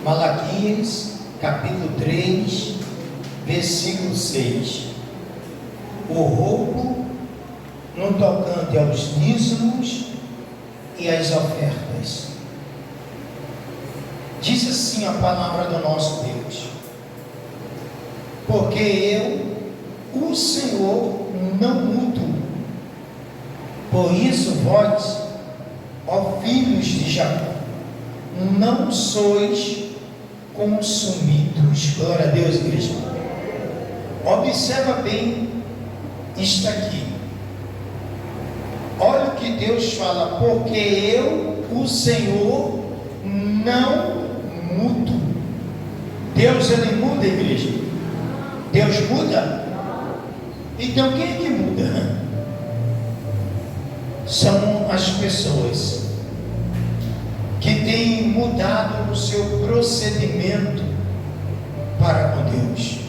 Malaquias, capítulo 3, versículo 6. O roubo no tocante aos dízimos e às ofertas. Diz assim a palavra do nosso Deus: porque eu, o Senhor, não mudo. Por isso vós, ó filhos de Jacó, não sois consumidos. Glória a Deus, igreja. Observa bem isto aqui. Olha o que Deus fala: porque eu, o Senhor, não mudo. Deus, ele muda, igreja? Deus muda? Então quem é que muda? São as pessoas que têm mudado o seu procedimento para com Deus.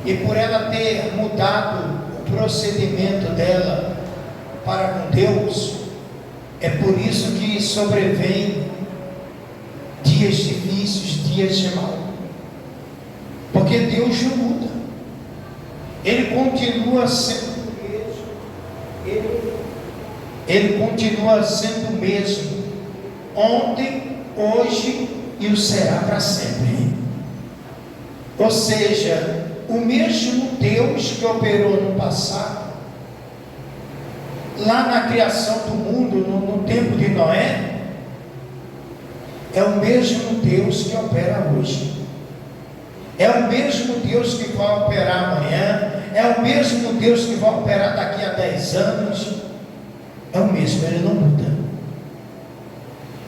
E por ela ter mudado o procedimento dela para com Deus, é por isso que sobrevém dias difíceis, dias de mal. Porque Deus não muda. Ele continua sendo o mesmo. Ele continua sendo o mesmo. Ontem, hoje e o será para sempre. Ou seja, o mesmo Deus que operou no passado, lá na criação do mundo, no tempo de Noé, é o mesmo Deus que opera hoje. É o mesmo Deus que vai operar amanhã. É o mesmo Deus que vai operar daqui a 10 anos. É o mesmo, ele não muda.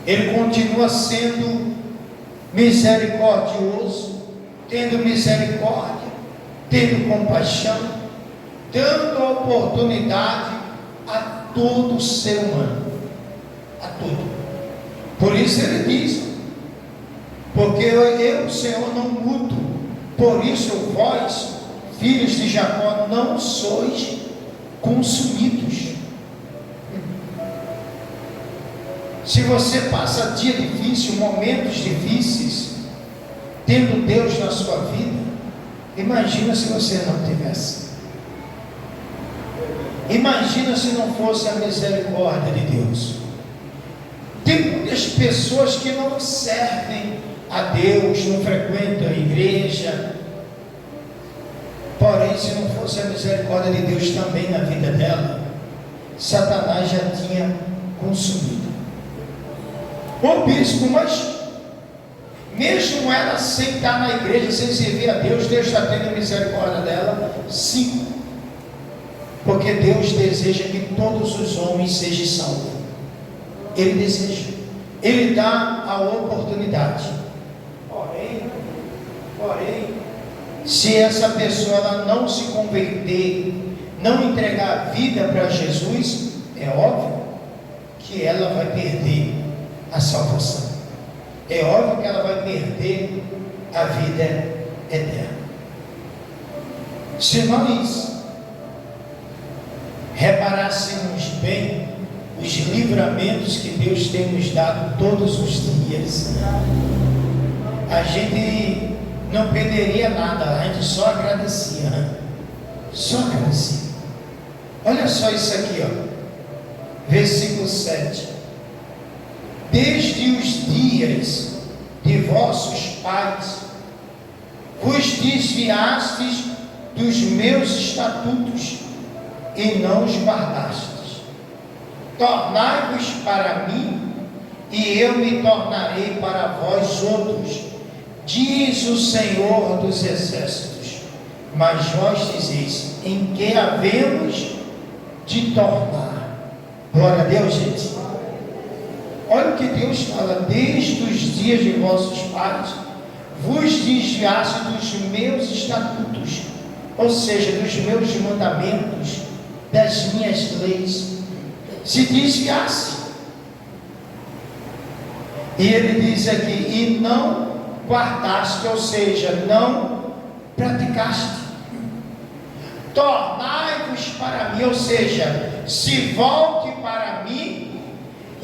Ele continua sendo misericordioso, tendo misericórdia, tendo compaixão, dando a oportunidade a todo ser humano, a todo. Por isso ele diz: porque eu, o Senhor, não mudo. Por isso vós, filhos de Jacó, não sois consumidos. Se você passa dia difícil, momentos difíceis, tendo Deus na sua vida, imagina se você não tivesse. Imagina se não fosse a misericórdia de Deus. Tem muitas pessoas que não servem a Deus, não frequentam a igreja. Porém, se não fosse a misericórdia de Deus também na vida dela, Satanás já tinha consumido. Ô bispo, mas mesmo ela sem estar na igreja, sem servir a Deus, Deus está tendo misericórdia dela? Sim. Porque Deus deseja que todos os homens sejam salvos. Ele deseja. Ele dá a oportunidade. Porém, se essa pessoa ela não se converter, não entregar a vida para Jesus, é óbvio que ela vai perder a salvação. É óbvio que ela vai perder a vida eterna. Se nós reparássemos bem os livramentos que Deus tem nos dado todos os dias, a gente não perderia nada, a gente só agradecia, né? Só agradecia. Olha só isso aqui, ó. Versículo 7. Desde os dias de vossos pais vos desviastes dos meus estatutos e não os guardastes. Tornai-vos para mim e eu me tornarei para vós outros, diz o Senhor dos Exércitos. Mas vós dizeis: em que havemos de tornar? Glória a Deus, gente. Olha o que Deus fala: desde os dias de vossos pais vos desviaste dos meus estatutos, ou seja, dos meus mandamentos, das minhas leis. Se desviasse. E ele diz aqui: e não guardaste, ou seja, não praticaste. Tornai-vos para mim, ou seja, se volte para mim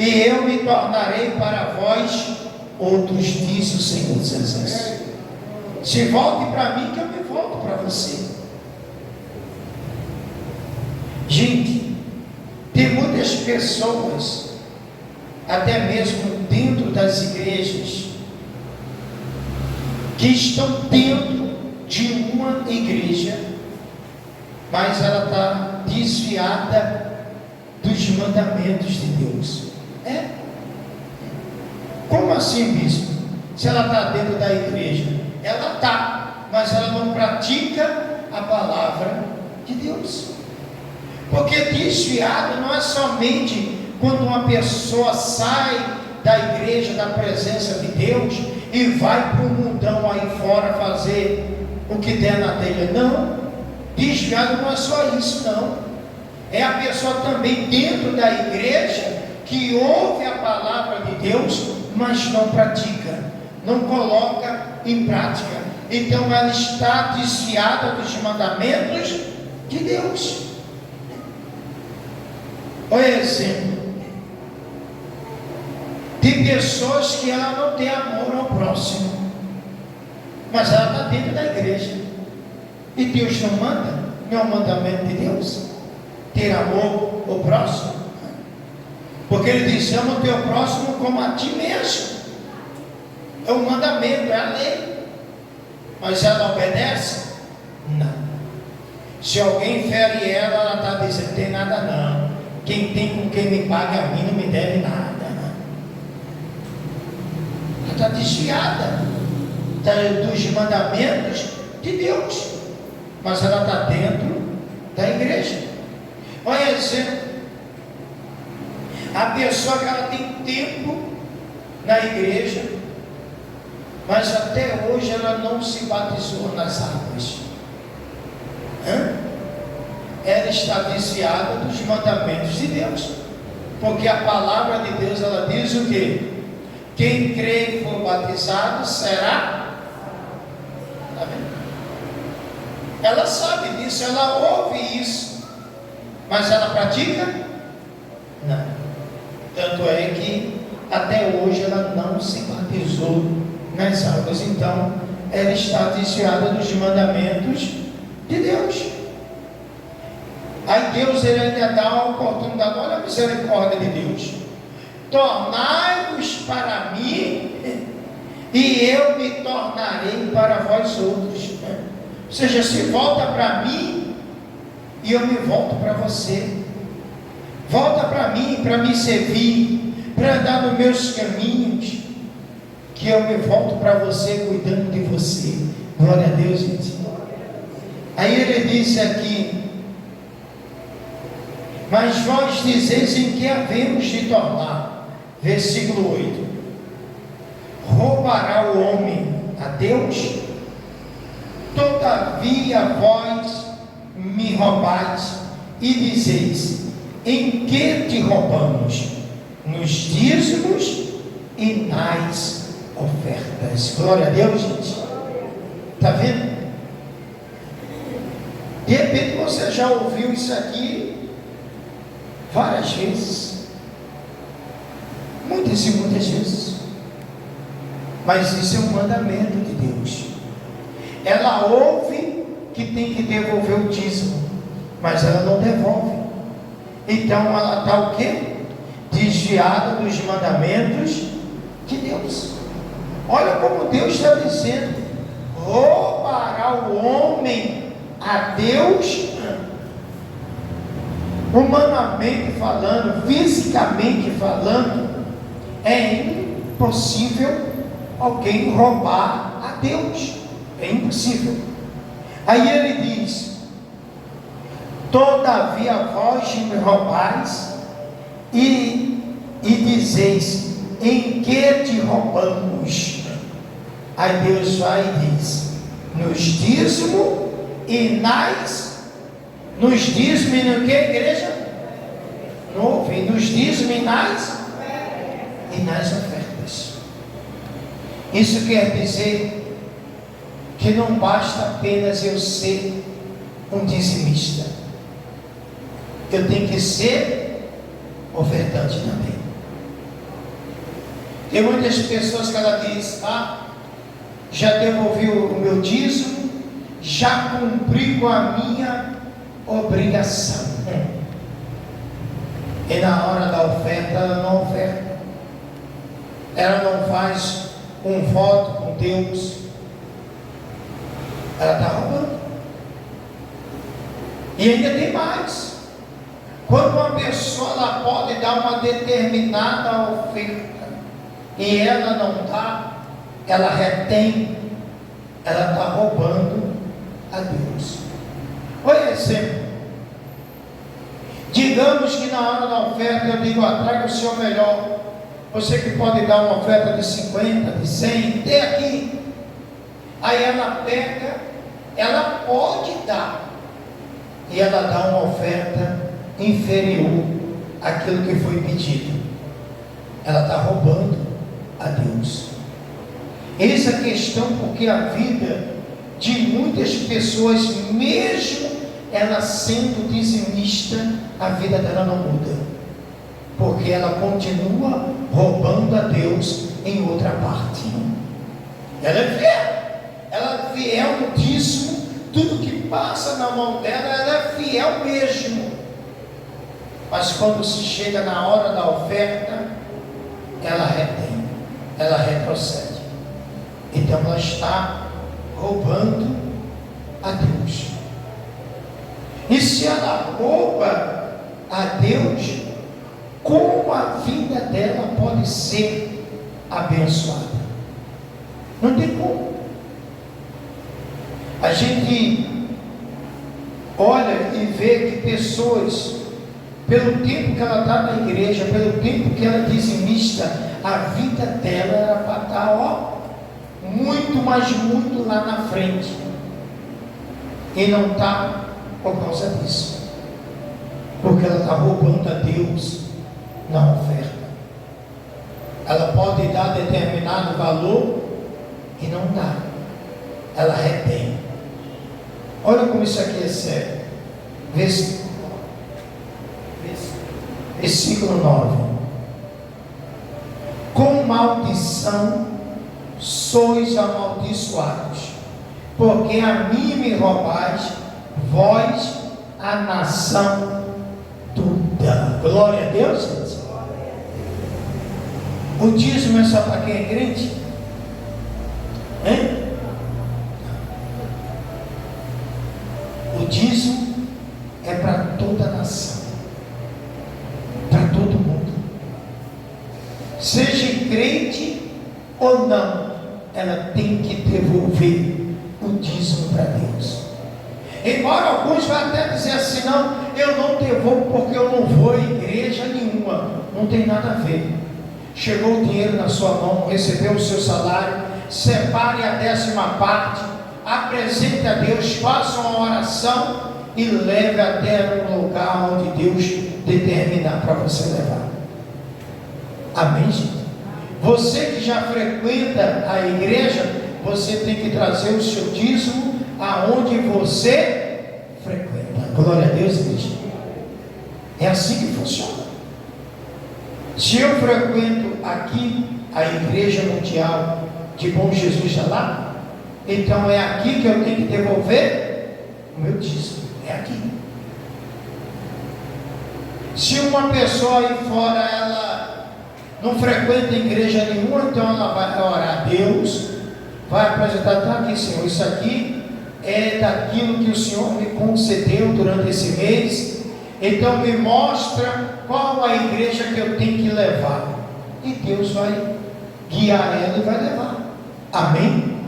e eu me tornarei para vós Outros disse o Senhor dos Exércitos. Se volte para mim, que eu me volto para você. Gente, tem muitas pessoas, até mesmo dentro das igrejas, que estão dentro de uma igreja, mas ela está desviada dos mandamentos de Deus. Como assim, bispo? Se ela está dentro da igreja, ela está, mas ela não pratica a palavra de Deus. Porque desviado não é somente quando uma pessoa sai da igreja, da presença de Deus, e vai para o mundão aí fora fazer o que der na telha. Não, desviado não é só isso, não. É a pessoa também dentro da igreja que ouve a palavra de Deus, mas não pratica, não coloca em prática. Então ela está desviada dos mandamentos de Deus. Por exemplo, tem pessoas que ela não tem amor ao próximo, mas ela está dentro da igreja, e Deus não manda, não é um mandamento de Deus ter amor ao próximo, porque Ele diz: ama o teu próximo como a ti mesmo. É um mandamento, é a lei. Mas ela obedece? Não. Se alguém fere ela está dizendo: tem nada não, quem tem com quem me paga a mim não me deve nada. Ela está desviada dos mandamentos de Deus, mas ela está dentro da igreja. Olha exemplo, a pessoa que ela tem tempo na igreja, mas até hoje ela não se batizou nas águas. Ela está desviada dos mandamentos de Deus, porque a palavra de Deus, ela diz o quê? Quem crê e for batizado será. Está vendo? Ela sabe disso, ela ouve isso, mas ela pratica? Não. Tanto é que até hoje ela não se batizou nas águas. Então ela está desviada dos mandamentos de Deus. Aí Deus, ele ainda dá a oportunidade. Olha a misericórdia de Deus: tornai-vos para mim e eu me tornarei para vós outros. Ou seja, se volta para mim e eu me volto para você. Volta para mim, para me servir, para andar nos meus caminhos, que eu me volto para você, cuidando de você. Glória a Deus, gente. Aí ele disse aqui: mas vós dizeis em que havemos de tornar. Versículo 8: roubará o homem a Deus? Todavia vós me roubais e dizeis: em que te roubamos? Nos dízimos e nas ofertas. Glória a Deus, gente. Está vendo? De repente você já ouviu isso aqui várias vezes, muitas e muitas vezes, mas isso é um mandamento de Deus. Ela ouve que tem que devolver o dízimo, mas ela não devolve. Então ela está o quê? Desviada dos mandamentos de Deus. Olha como Deus está dizendo: roubará o homem a Deus? Humanamente falando, fisicamente falando, é impossível alguém roubar a Deus. É impossível. Aí ele diz: todavia vós me roubais e dizeis: em que te roubamos? Aí Deus vai e diz: nos dízimos e nos dízimos e no que, igreja? Nos dízimos e nas ofertas. Isso quer dizer que não basta apenas eu ser um dizimista, eu tenho que ser ofertante também. Tem muitas pessoas que ela diz: já devolvi o meu dízimo, já cumpri com a minha obrigação. E na hora da oferta, ela não oferta. Ela não faz um voto com Deus. Ela está roubando. E ainda tem mais. Quando uma pessoa ela pode dar uma determinada oferta e ela não dá, ela retém, ela está roubando a Deus. Olha exemplo. Digamos que na hora da oferta eu digo: traga o seu melhor. Você que pode dar uma oferta de 50, de 100, tem aqui. Aí ela pega, ela pode dar, e ela dá uma oferta inferior àquilo que foi pedido. Ela está roubando a Deus. Essa é a questão, porque a vida de muitas pessoas, mesmo ela sendo dizimista, a vida dela não muda, porque ela continua roubando a Deus em outra parte. Ela é fiel, ela é fiel no dízimo, tudo que passa na mão dela, ela é fiel mesmo. Mas quando se chega na hora da oferta, ela retém, ela retrocede. Então ela está roubando a Deus. E se ela rouba a Deus, como a vida dela pode ser abençoada? Não tem como. A gente olha e vê que pessoas, pelo tempo que ela está na igreja, pelo tempo que ela é dizimista, a vida dela era para estar, muito, mas muito lá na frente. E não está por causa disso. Porque ela está roubando a Deus na oferta. Ela pode dar determinado valor e não dá. Ela retém. Olha como isso aqui é sério. Versículo 9. Com maldição sois amaldiçoados, porque a mim me roubais, vós, a nação toda. Glória a Deus, gente. O dízimo é só para quem é crente? Hein? O dízimo é para toda a nação, para todo mundo, seja crente ou não, ela tem que devolver o dízimo para Deus. Embora alguns vão até dizer assim: não, eu não devolvo porque eu não vou à igreja nenhuma. Não tem nada a ver. Chegou o dinheiro na sua mão, recebeu o seu salário, separe a 10ª parte, apresente a Deus, faça uma oração e leve até o lugar onde Deus determinar para você levar. Amém, gente? Você que já frequenta a igreja, você tem que trazer o seu dízimo aonde você frequenta. Glória a Deus, igreja. É assim que funciona. Se eu frequento aqui a Igreja Mundial de Bom Jesus da lá, então é aqui que eu tenho que devolver o meu dízimo. É aqui. Se uma pessoa aí fora, ela não frequenta igreja nenhuma, então ela vai orar a Deus, vai apresentar: tá aqui, Senhor, isso aqui é daquilo que o Senhor me concedeu durante esse mês, então me mostra qual a igreja que eu tenho que levar, e Deus vai guiar ela e vai levar. Amém?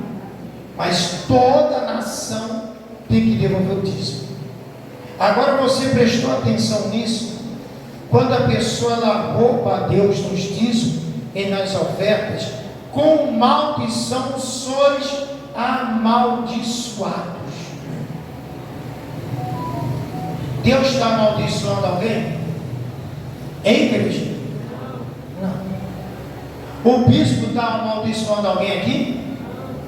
Mas toda a nação tem que devolver o dízimo. Agora você prestou atenção nisso? Quando a pessoa ela rouba a Deus nos dízimos e nas ofertas, com maldição sois amaldiçoados. Deus está amaldiçoando alguém? Hein, igreja? Não. O bispo está amaldiçoando alguém aqui?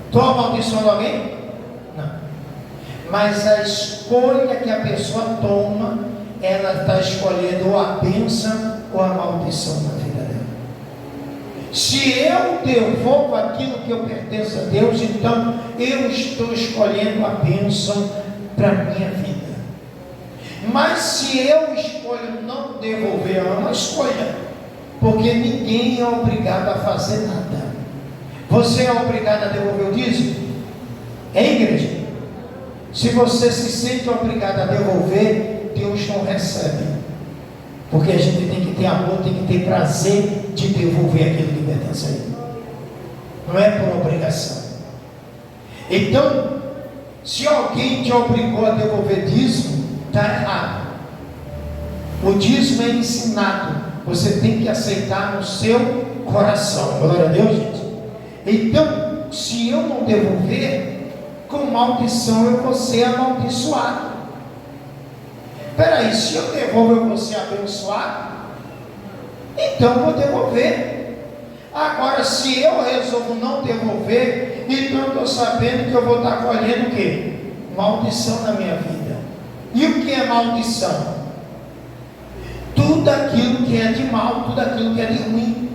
Estou amaldiçoando alguém? Não. Mas a escolha que a pessoa toma, ela está escolhendo ou a bênção ou a maldição na vida dela. Se eu devolvo aquilo que eu pertenço a Deus, então eu estou escolhendo a bênção para a minha vida. Mas se eu escolho não devolver, é uma escolha, porque ninguém é obrigado a fazer nada. Você é obrigado a devolver o dízimo? Hein, igreja? Se você se sente obrigado a devolver, Deus não recebe. Porque a gente tem que ter amor, tem que ter prazer de devolver aquilo que pertence a Ele. Não é por obrigação. Então, se alguém te obrigou a devolver dízimo, está errado. O dízimo é ensinado. Você tem que aceitar no seu coração. Glória a Deus, gente. Então, se eu não devolver, com maldição eu vou ser amaldiçoado. Peraí, se eu devolvo eu vou ser abençoado? Então eu vou devolver. Agora, se eu resolvo não devolver, então eu estou sabendo que eu vou estar colhendo o quê? Maldição na minha vida. E o que é maldição? Tudo aquilo que é de mal, tudo aquilo que é de ruim.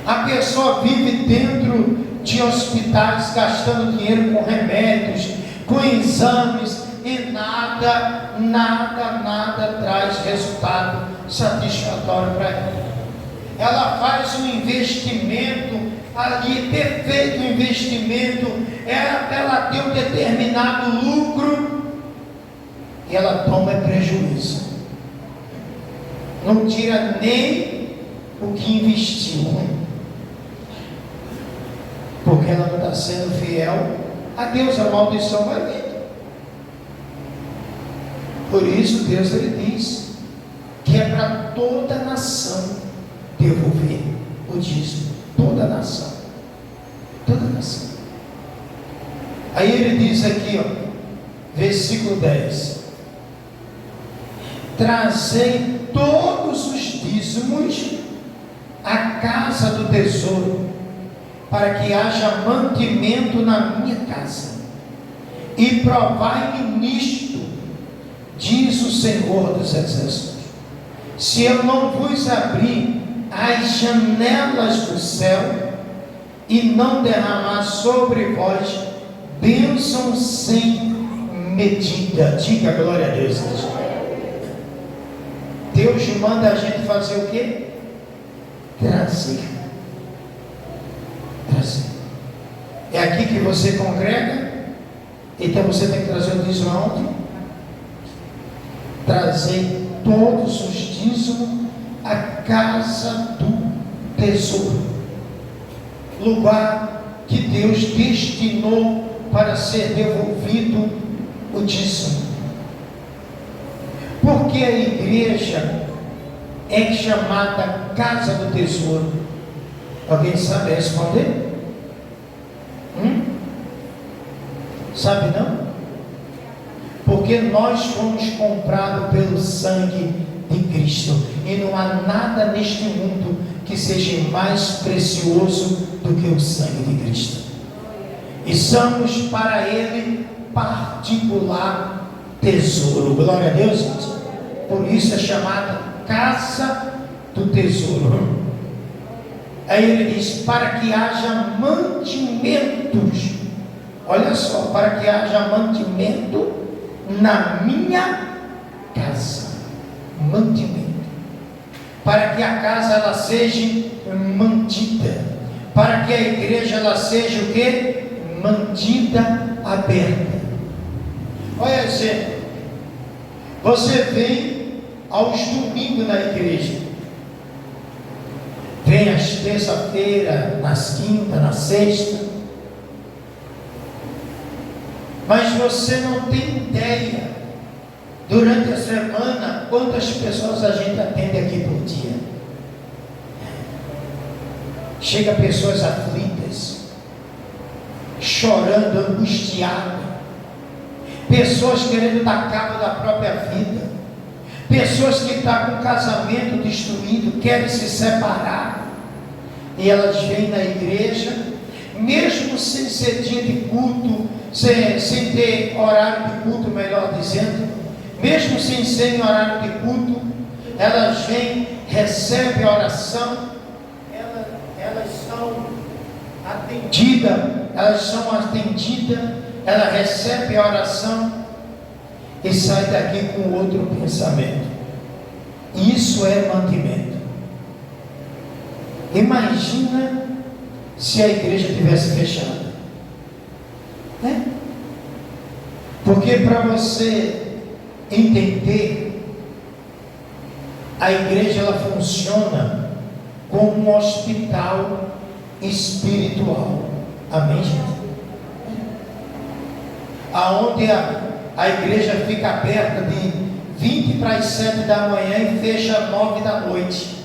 A pessoa vive dentro de hospitais, gastando dinheiro com remédios, com exames, e nada traz resultado satisfatório para ela. Ela faz um investimento ali, perfeito investimento, ela tem um determinado lucro, e ela toma prejuízo, não tira nem o que investiu, porque ela não está sendo fiel a Deus. A maldição vai vir. Por isso Deus ele diz que é para toda nação devolver o dízimo. Toda nação. Toda nação. Aí ele diz aqui, ó, versículo 10: trazei todos os dízimos à casa do tesouro, para que haja mantimento na minha casa, e provai-me nisto, diz o Senhor dos Exércitos, se eu não vos abrir as janelas do céu e não derramar sobre vós bênção sem medida. Diga glória a Deus. Deus manda a gente fazer o quê? Trazer. É aqui que você congrega, então você tem que trazer o dízimo aonde? Trazer todos os dízimos à casa do tesouro, lugar que Deus destinou para ser devolvido o dízimo. Porque a igreja é chamada casa do tesouro? Alguém sabe responder? Sabe não? Porque nós fomos comprados pelo sangue de Cristo, e não há nada neste mundo que seja mais precioso do que o sangue de Cristo, e somos para Ele particular tesouro. Glória a Deus, gente. Por isso é chamada casa do tesouro. Aí ele diz, para que haja mantimentos, olha só, para que haja mantimento na minha casa. Mantimento, para que a casa ela seja mantida, para que a igreja ela seja o que? Mantida, aberta. Olha exemplo, você vem aos domingos na igreja, vem às terça-feira, nas quintas, na sexta, mas você não tem ideia durante a semana quantas pessoas a gente atende aqui por dia. Chega pessoas aflitas, chorando, angustiadas, pessoas querendo dar cabo da própria vida, pessoas que estão com o casamento destruído, querem se separar, e elas vêm na igreja, mesmo sem ser dia de culto, sem ter horário de culto, melhor dizendo, mesmo sem ser em horário de culto, elas vêm, recebem a oração, elas são atendidas, ela recebe a oração e sai daqui com outro pensamento. Isso é mantimento. Imagina se a igreja tivesse fechada, né? Porque para você entender, a igreja ela funciona como um hospital espiritual. Amém, gente? Aonde a igreja fica aberta de 20 para as 7 da manhã e fecha às 9 da noite.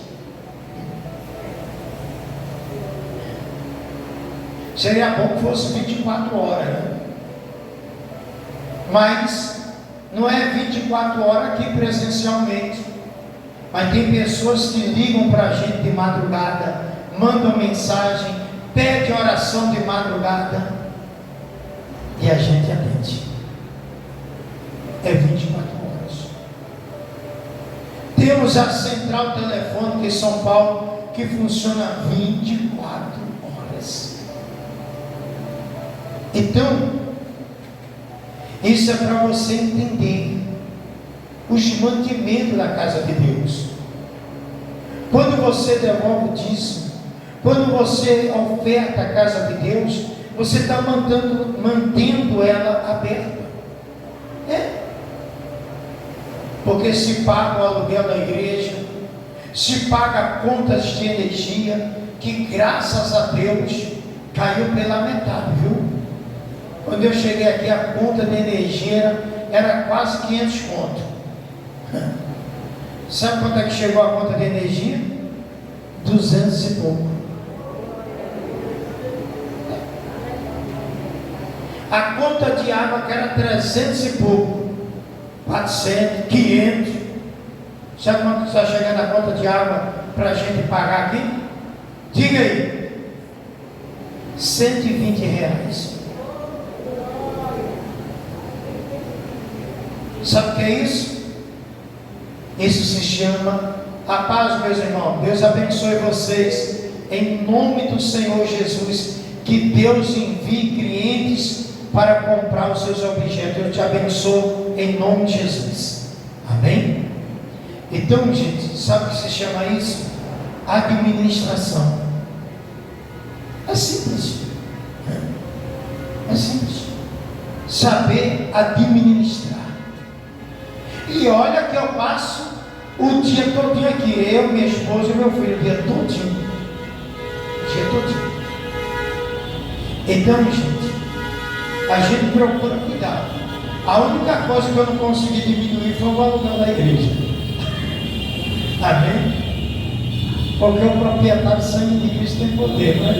Seria bom que fosse 24 horas, né? Mas não é 24 horas aqui presencialmente. Mas tem pessoas que ligam para a gente de madrugada, mandam mensagem, pedem oração de madrugada e a gente atende. É 24 horas. Temos a central telefônica em São Paulo que funciona 24 horas. Então, isso é para você entender os mantimentos da casa de Deus. Quando você devolve o dízimo, quando você oferta a casa de Deus, você está mantendo ela aberta. Porque se paga o aluguel da igreja, se paga contas de energia, que graças a Deus caiu pela metade, viu? Quando eu cheguei aqui, a conta de energia era quase 500 conto. Sabe quanto é que chegou a conta de energia? 200 e pouco. A conta de água que era 300 e pouco, 400, 500. Sabe quanto está chegando a conta de água para a gente pagar aqui? Diga aí. R$120. Sabe o que é isso? Isso se chama a paz, meus irmãos. Deus abençoe vocês em nome do Senhor Jesus. Que Deus envie clientes para comprar os seus objetos. Eu te abençoo em nome de Jesus. Amém? Então, gente, sabe o que se chama isso? Administração. É simples. É simples. Saber administrar. E olha que eu passo o dia todinho aqui, eu, minha esposa e meu filho, o dia todinho. Então, gente, a gente procura cuidar. A única coisa que eu não consegui diminuir foi o aluguel da igreja. Amém? Porque o proprietário sangue de Cristo tem poder, não é?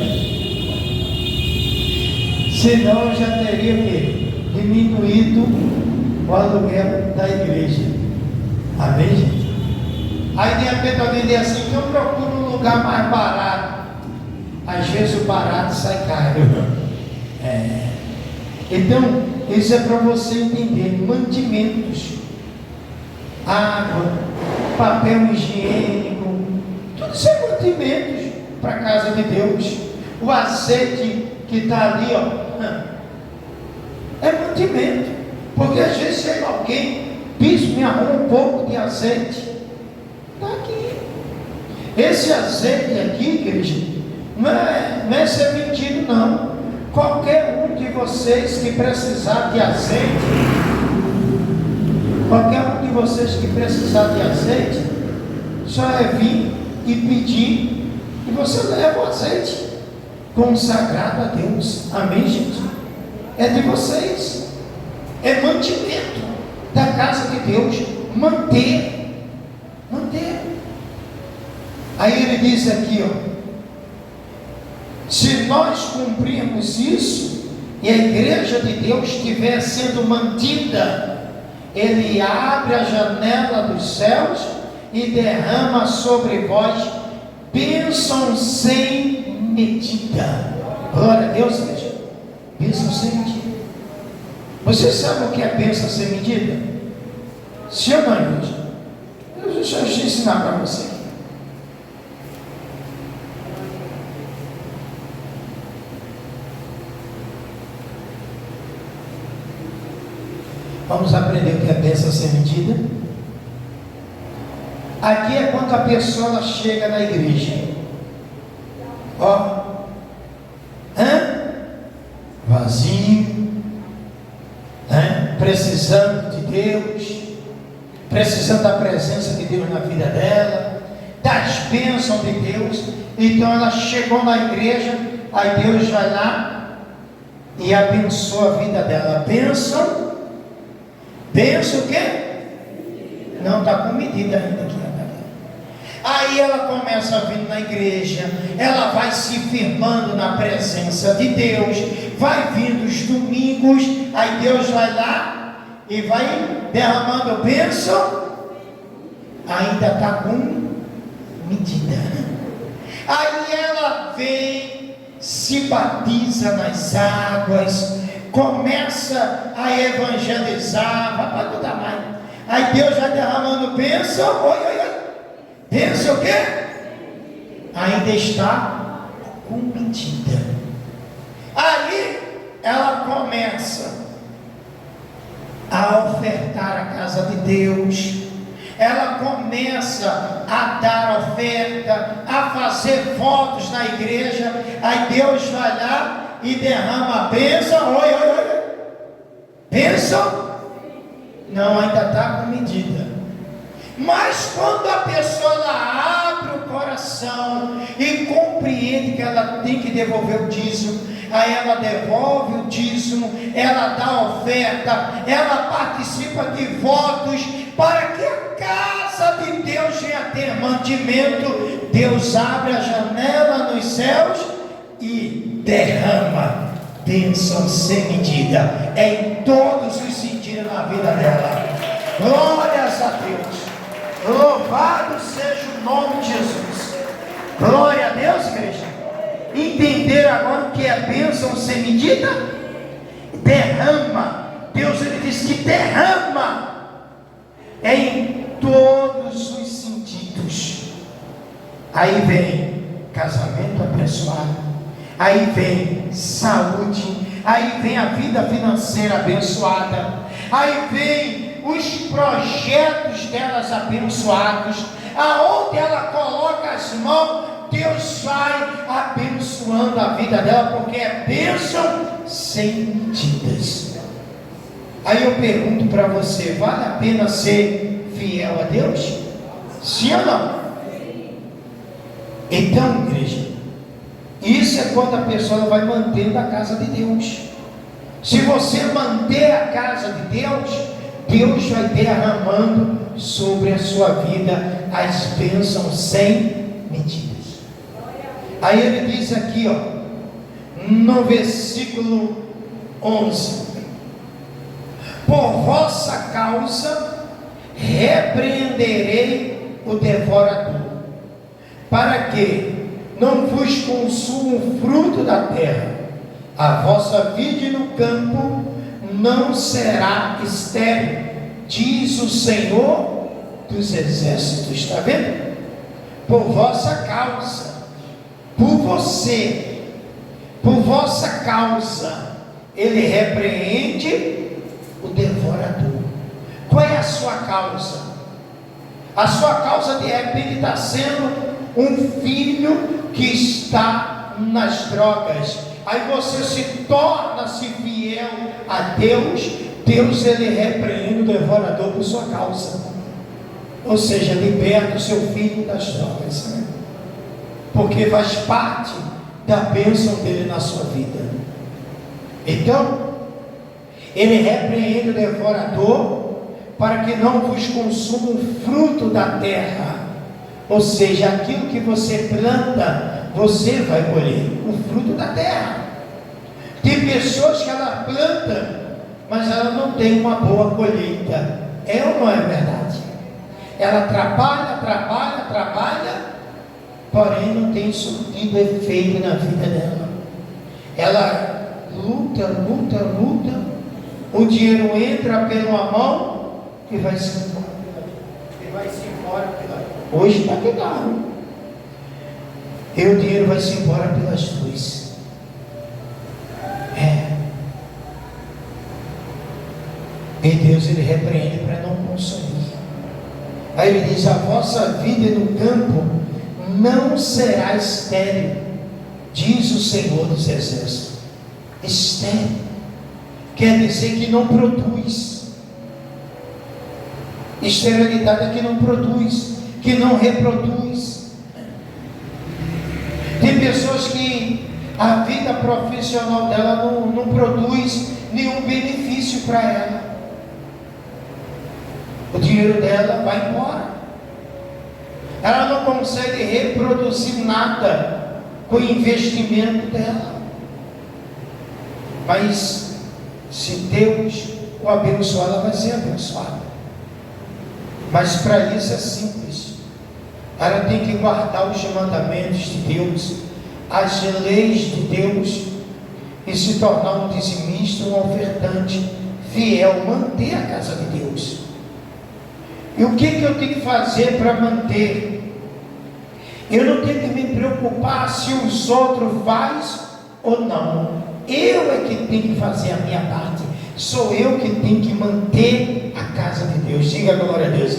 Senão eu já teria o quê? Diminuído o aluguel da igreja. Amém, gente? Aí de repente alguém diz assim, que eu procuro um lugar mais barato. Às vezes o barato sai caro. Então, isso é para você entender. Mantimentos, água, papel higiênico, tudo isso é mantimentos para a casa de Deus. O azeite que está ali, ó, é mantimento. Porque às vezes chega alguém, bispo, me arruma um pouco de azeite. Está aqui. Esse azeite aqui, igreja, não é ser vendido, não. Qualquer um de vocês que precisar de azeite, só é vir e pedir, e você leva o azeite consagrado a Deus. Amém, gente? É de vocês. É mantimento da casa de Deus. Manter. Aí ele diz aqui, ó, se nós cumprirmos isso e a igreja de Deus estiver sendo mantida, ele abre a janela dos céus e derrama sobre vós bênção sem medida. Glória a Deus, igreja. Bênção sem medida. Você sabe o que é bênção sem medida? Sim ou não, igreja? Deixa eu te ensinar para você. Vamos aprender o que é bênção sem medida. Aqui é quando a pessoa chega na igreja. Ó, vazio, precisando de Deus, precisando da presença de Deus na vida dela, das bênçãos de Deus. Então ela chegou na igreja, aí Deus vai lá e abençoa a vida dela. Bênção o quê? Não está com medida ainda aqui. Aí ela começa a vir na igreja, ela vai se firmando na presença de Deus, vai vindo os domingos, aí Deus vai lá e vai derramando bênção, ainda está com medida. Aí ela vem, se batiza nas águas, começa a evangelizar, vai para tudo mais. Aí Deus vai derramando bênção, pensa o quê? Ainda está com medida. Aí ela começa a ofertar a casa de Deus, ela começa a dar oferta, a fazer votos na igreja. Aí Deus vai lá e derrama a bênção. Bênção? Não, ainda está com medida. Mas quando a pessoa ela abre o coração e compreende que ela tem que devolver o dízimo, aí ela devolve o dízimo, ela dá oferta, ela participa de votos para que a casa de Deus venha a ter mantimento. Deus abre a janela nos céus e derrama bênção sem medida em todos os sentidos na vida dela. Glórias a Deus. Louvado seja o nome de Jesus. Glória a Deus, igreja. Entenderam agora o que é bênção sem medida? Derrama. Deus, ele diz que derrama em todos os sentidos. Aí vem casamento abençoado, aí vem saúde, aí vem a vida financeira abençoada, aí vem os projetos delas abençoados. Aonde ela coloca as mãos, Deus vai abençoando a vida dela, porque é bênção sem medidas. Aí eu pergunto para você, vale a pena ser fiel a Deus? Sim ou não? Então, igreja, isso é quando a pessoa vai mantendo a casa de Deus. Se você manter a casa de Deus, Deus vai derramando sobre a sua vida as bênçãos sem medidas. Aí ele diz aqui, no versículo 11: por vossa causa repreenderei o devorador, para que não vos consuma o fruto da terra, a vossa vide no campo não será estéril, diz o Senhor dos exércitos. Está vendo? Por vossa causa, por você, por vossa causa, ele repreende o devorador. Qual é a sua causa? A sua causa de repente está sendo um filho que está nas drogas. Aí você se torna-se fiel a Deus. Deus, ele repreende o devorador por sua causa. Ou seja, liberta o seu filho das drogas, né? Porque faz parte da bênção dele na sua vida. Então, ele repreende o devorador para que não vos consuma o fruto da terra. Ou seja, aquilo que você planta, você vai colher o fruto da terra. Tem pessoas que ela planta, mas ela não tem uma boa colheita. É ou não é verdade? Ela trabalha, porém não tem surtido efeito na vida dela. Ela luta, o dinheiro entra pela mão e vai se embora hoje está que caro. E o dinheiro vai se embora pelas luzes. E Deus, ele repreende para não consumir. Aí ele diz: a vossa vida no campo não será estéril, diz o Senhor dos Exércitos. Estéril quer dizer que não produz. Esterilidade é que não produz, que não reproduz. Tem pessoas que a vida profissional dela não produz nenhum benefício para ela. O dinheiro dela vai embora. Ela não consegue reproduzir nada com o investimento dela. Mas se Deus o abençoar, ela vai ser abençoada. Mas para isso é simples. Ela tem que guardar os mandamentos de Deus, as leis de Deus, e se tornar um dizimista, um ofertante fiel, manter a casa de Deus. E o que eu tenho que fazer para manter? Eu não tenho que me preocupar se os outros fazem ou não. Eu é que tenho que fazer a minha parte. Sou eu que tenho que manter a casa de Deus. Diga glória a Deus.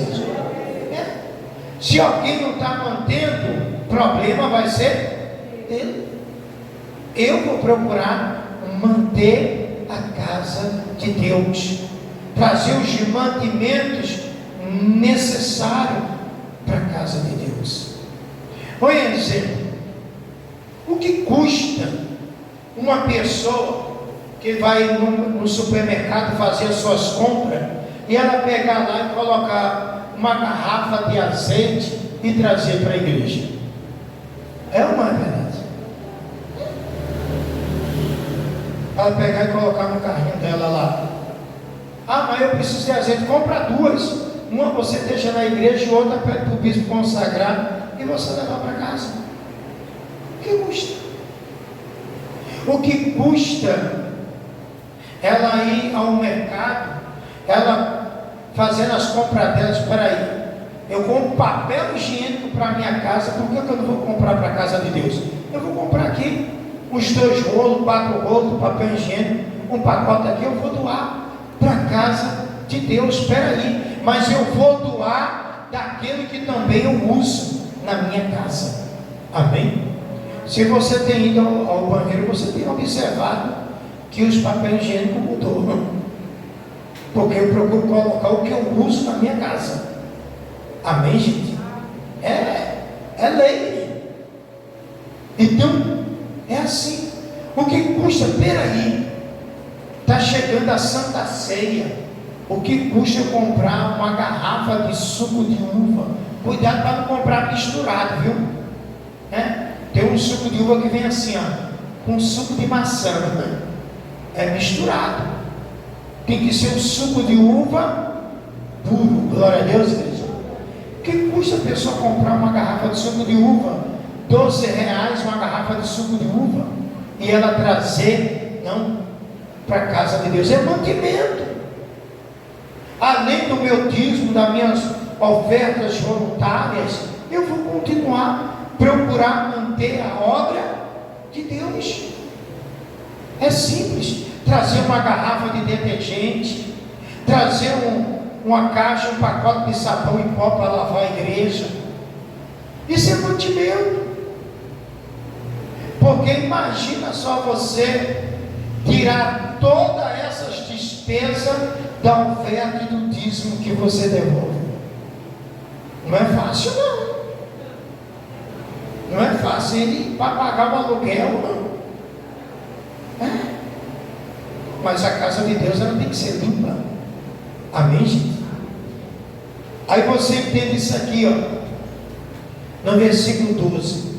Se alguém não está mantendo, o problema vai ser dele. Eu vou procurar manter a casa de Deus, trazer os mantimentos necessários para a casa de Deus. Olha exemplo, o que custa uma pessoa que vai no supermercado fazer as suas compras e ela pegar lá e colocar uma garrafa de azeite e trazer para a igreja? É uma verdade. Ela pegar e colocar no carrinho dela lá. Ah, mas eu preciso de azeite. Compra duas. Uma você deixa na igreja e outra para o bispo consagrar e você levar para casa. O que custa? O que custa ela ir ao mercado, ela fazendo as compras delas? Peraí, eu compro papel higiênico para minha casa, por que eu não vou comprar para a casa de Deus? Eu vou comprar aqui uns 2 rolos, 4 rolos de papel higiênico, um pacote aqui, eu vou doar para a casa de Deus. Espera aí, mas eu vou doar daquele que também eu uso na minha casa. Amém? Se você tem ido ao banheiro, você tem observado que os papéis higiênicos mudou, porque eu procuro colocar o que eu uso na minha casa. Amém, gente? É lei. Então é assim. O que custa? Peraí, está chegando a Santa Ceia. O que custa eu comprar uma garrafa de suco de uva? Cuidado para não comprar misturado, viu? Tem um suco de uva que vem assim, ó, com suco de maçã. É misturado. Tem que ser um suco de uva puro. Glória a Deus, igreja. O que custa a pessoa comprar uma garrafa de suco de uva? R$12 uma garrafa de suco de uva. E ela trazer, não, para a casa de Deus. É mantimento. Além do meu dízimo, das minhas ofertas voluntárias, eu vou continuar procurar manter a obra de Deus. É simples. Trazer uma garrafa de detergente, trazer uma caixa, um pacote de sabão em pó para lavar a igreja. Isso é mantimento. Porque imagina só você tirar todas essas despesas da oferta e do dízimo que você devolve. Não é fácil, não. Não é fácil ele para pagar o aluguel, não. Mas a casa de Deus, ela tem que ser limpa. Amém, gente? Aí você entende isso aqui, ó, no versículo 12.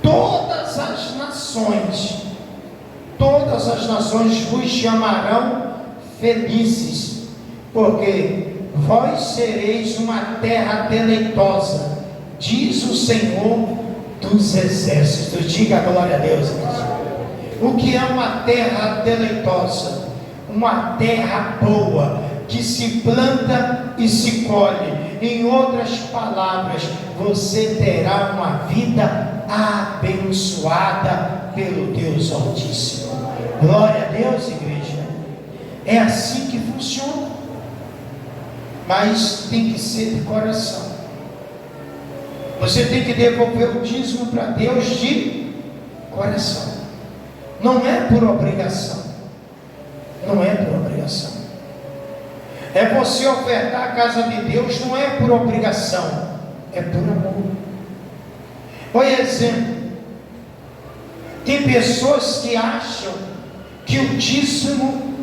Todas as nações vos chamarão felizes, porque vós sereis uma terra deleitosa, diz o Senhor dos Exércitos. Diga glória a Deus. O que é uma terra deleitosa? Uma terra boa, que se planta e se colhe. Em outras palavras, você terá uma vida abençoada pelo Deus Altíssimo. Glória a Deus, igreja. É assim que funciona. Mas tem que ser de coração. Você tem que devolver o dízimo para Deus de coração. Não é por obrigação. Não é por obrigação. É você ofertar a casa de Deus, não é por obrigação, é por amor. Olha exemplo. Tem pessoas que acham que o dízimo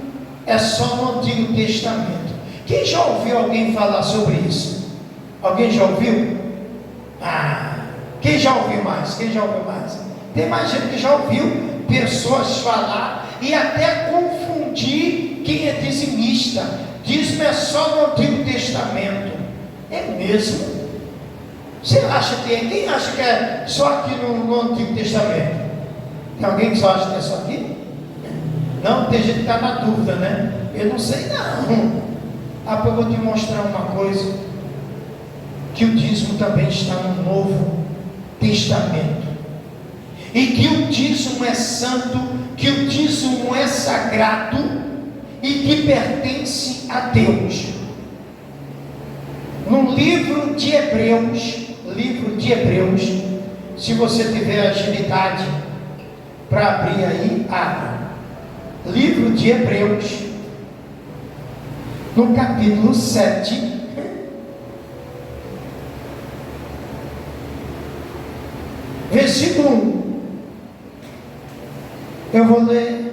é só no Antigo Testamento. Quem já ouviu alguém falar sobre isso? Alguém já ouviu? Quem já ouviu mais? Quem já ouviu mais? Tem mais gente que já ouviu pessoas falar e até confundir quem é dizimista. Dízimo é só no Antigo Testamento. É mesmo? Você acha que é? Quem acha que é só aqui no Antigo Testamento? Tem alguém que só acha que é só aqui? Não, tem gente que está na dúvida, né? Eu não sei não. Eu vou te mostrar uma coisa. Que o dízimo também está no Novo Testamento. E que o dízimo é santo, que o dízimo é sagrado e que pertence a Deus. No livro de Hebreus, se você tiver agilidade para abrir aí, abra. Livro de Hebreus, no capítulo 7, versículo 1. Eu vou ler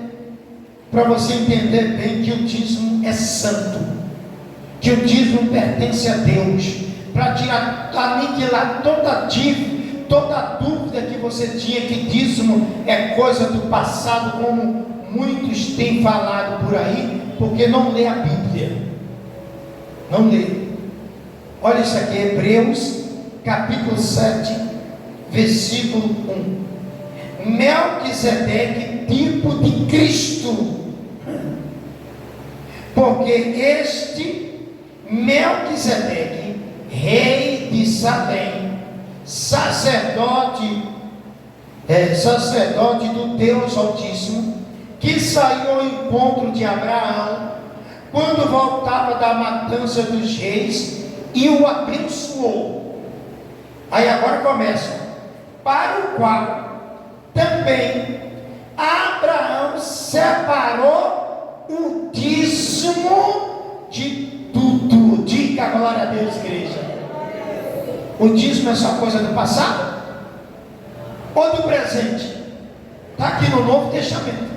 para você entender bem que o dízimo é santo, que o dízimo pertence a Deus, para aniquilar toda dúvida que você tinha que dízimo é coisa do passado, como muitos têm falado por aí, porque não lê a Bíblia. Não lê. Olha isso aqui, Hebreus capítulo 7, versículo 1. Melquisedeque, tipo de Cristo, porque este Melquisedeque, rei de Salém, sacerdote do Deus Altíssimo, que saiu ao encontro de Abraão quando voltava da matança dos reis e o abençoou. Aí agora começa. Para o qual também Abraão separou o dízimo de tudo. Diga glória a Deus, igreja. O dízimo é só coisa do passado ou do presente? Está aqui no Novo Testamento.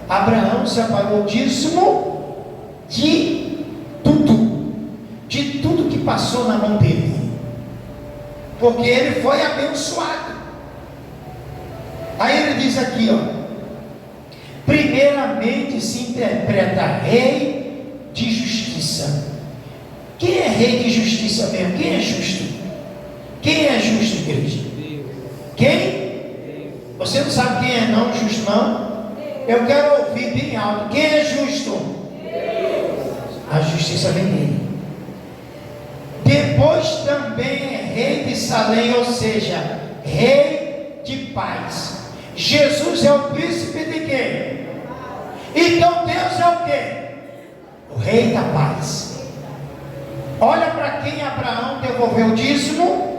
Abraão separou o dízimo de tudo que passou na mão dele, porque ele foi abençoado. Aí ele diz aqui, primeiramente se interpreta rei de justiça. Quem é rei de justiça mesmo? Quem é justo? Quem é justo, igreja? Quem? Você não sabe quem é não justo não? Eu quero ouvir bem alto. Quem é justo? A justiça vem dele. Depois também é rei de Salém, ou seja, rei de paz. Jesus é o príncipe de quem? Então Deus é o quê? O rei da paz. Olha para quem Abraão devolveu o dízimo.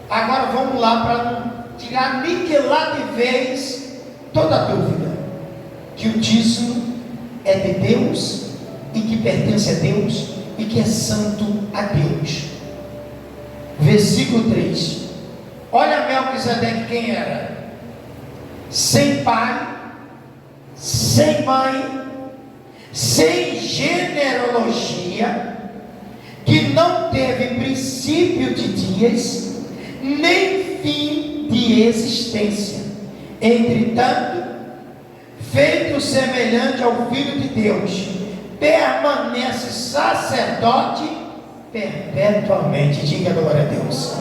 Agora vamos lá para aniquilar de vez toda dúvida que o dízimo é de Deus e que pertence a Deus e que é santo a Deus. Versículo 3. Olha Melquisedeque quem era: sem pai, sem mãe, sem genealogia, que não teve princípio de dias, nem fim de existência. Entretanto, feito semelhante ao Filho de Deus, permanece sacerdote perpetuamente. Diga glória a Deus.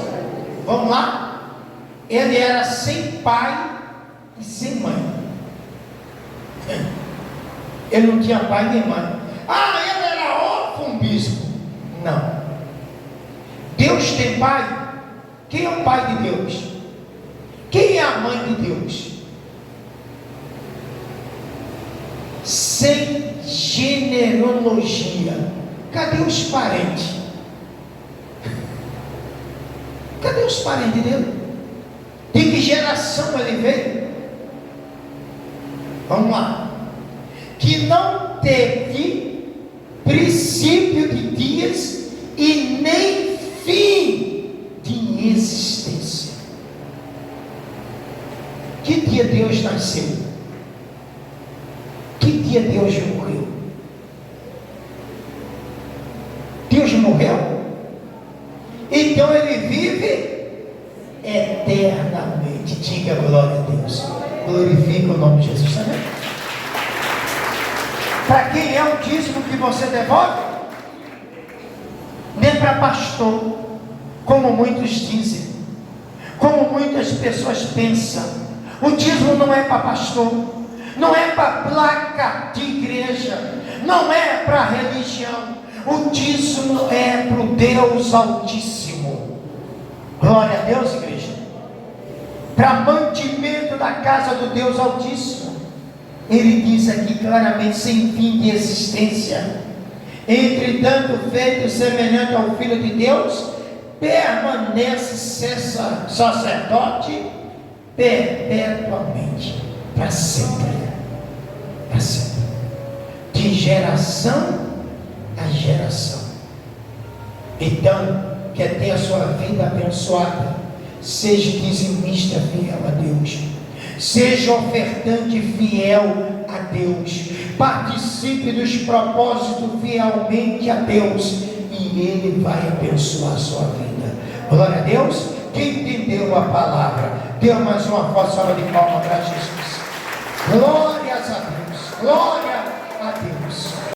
Vamos lá? Ele era sem pai e sem mãe. Ele não tinha pai nem mãe. Ele era órfão, bispo. Não. Deus tem pai? Quem é o pai de Deus? Quem é a mãe de Deus? sem genealogia. Cadê os parentes? Cadê os parentes dele? De que geração ele veio? Vamos lá. Que não teve princípio de dias e nem fim de existência. Que dia Deus nasceu? Que dia Deus morreu? Deus morreu? Então ele vive eternamente. Diga glória a Deus. Glorifica o nome de Jesus. Amém? Para quem é o dízimo que você devolve? Nem para pastor, como muitos dizem, como muitas pessoas pensam. O dízimo não é para pastor, não é para placa de igreja, não é para religião. O dízimo é para o Deus Altíssimo. Glória a Deus, igreja. Para mantimento da casa do Deus Altíssimo. Ele diz aqui claramente, sem fim de existência. Entretanto, feito semelhante ao Filho de Deus, permanece sacerdote perpetuamente, para sempre. Para sempre. De geração a geração. Então, quer ter a sua vida abençoada, seja dizimista fiel a Deus, seja ofertante fiel a Deus, participe dos propósitos fielmente a Deus, e Ele vai abençoar a sua vida. Glória a Deus. Quem entendeu a palavra, dê mais uma forte salva de palmas para Jesus. Glória